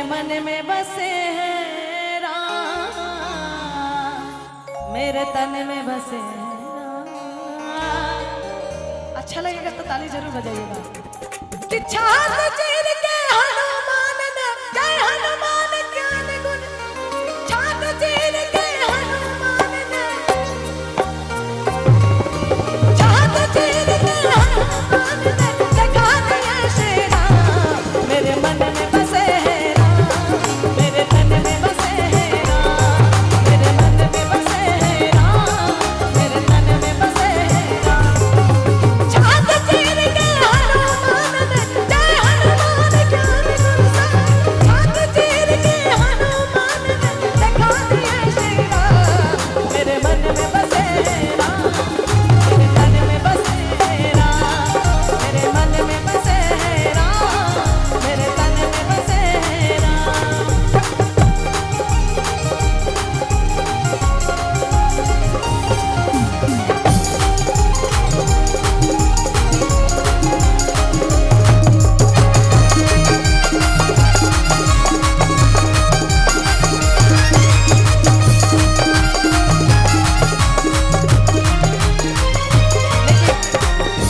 मन में बसे हैं राम, मेरे तन में बसे हैं राम। अच्छा लगेगा तो ताली जरूर बजाइएगा। कि छात चीर के हनुमान ने जय हनुमान ज्ञान गुण, छात चीर के हनुमान ने, छात चीर के हनुमान ने देखा दिया श्री राम, मेरे मन में बसे हैं राम, मेरे तन में बसे हैं राम, मेरे मन में बसे हैं राम, मेरे तन में बसे हैं राम। छात चीर के हनुमान ने जय हनुमान ज्ञान गुण सागर, छात चीर के हनुमान ने देखा दिया श्री राम, मेरे मन में बसे हैं राम, मेरे तन में बसे हैं राम, मेरे मन में बसे हैं राम, मेरे तन में बसे हैं राम।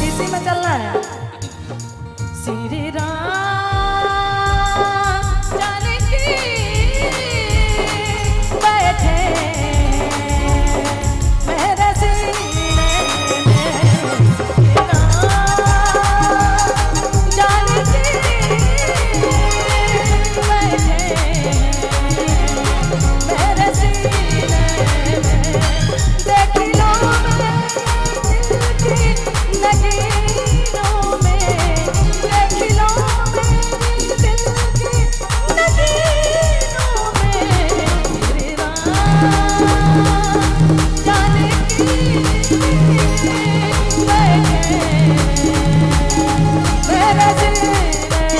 इसी में चलना है। श्री राम जानकी बैठे मेरे सीने में, श्री राम जानकी बैठे मेरे सीने में, देख लो मैं दिल की नगीनों में, देख लो मैं दिल की नगीनों में, श्री राम जानकी बैठे मेरे सीने में।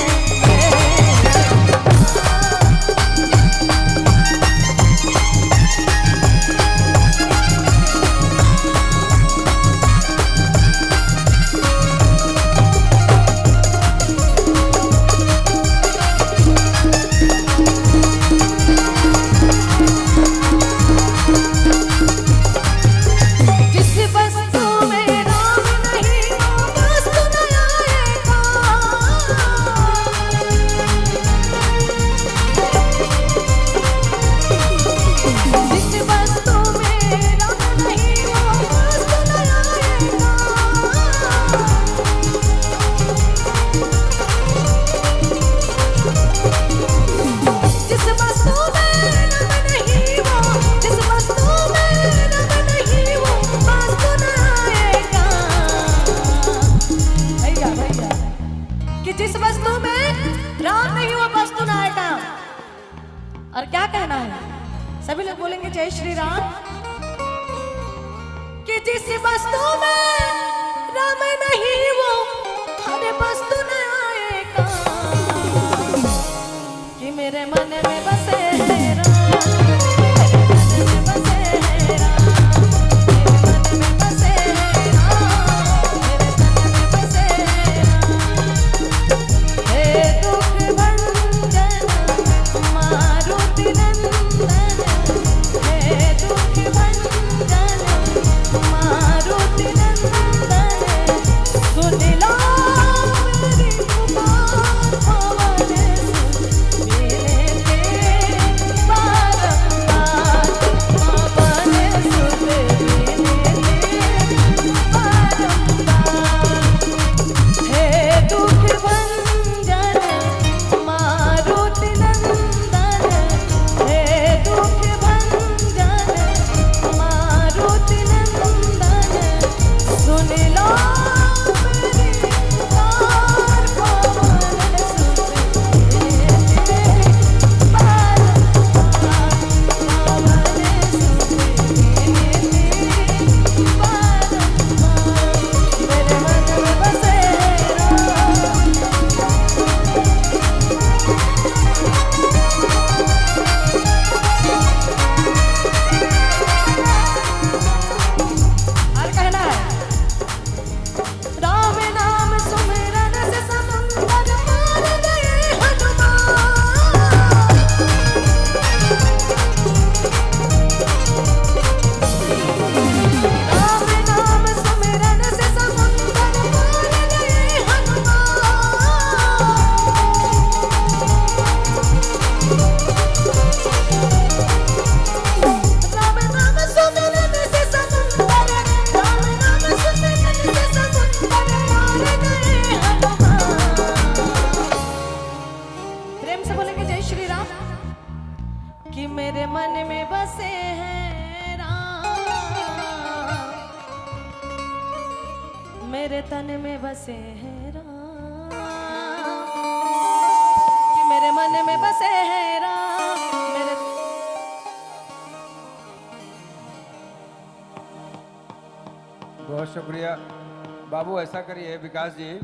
जिस वस्तु में राम नहीं वो वस्तु न आएगा, जिस वस्तु में राम नहीं वो वस्तु न आएगा, जिस वस्तु में राम नहीं वो, जिस वस्तु में राम नहीं वो वस्तु न आएगा। भैया भैया कि जिस वस्तु में राम नहीं वो वस्तु न आएगा। और क्या कहना है? सभी लोग बोलेंगे जय श्री राम। कि जिस वस्तु में राम नहीं वो हमें वस्तु न आएगा, कि मेरे मन में बसे हैं राम, मेरे मन में बसे हैं राम, मेरे मन में बसे हैं राम, मेरे तन में बसे हैं राम। हे दुख भंजन मारुति नंदन, हे दुख भंजन मारुति नंदन, सुन लो तन में बसे हैं राम, कि मेरे मन में बसे हैं राम, मेरे बहुत शुक्रिया बाबू। ऐसा करिए विकास जी,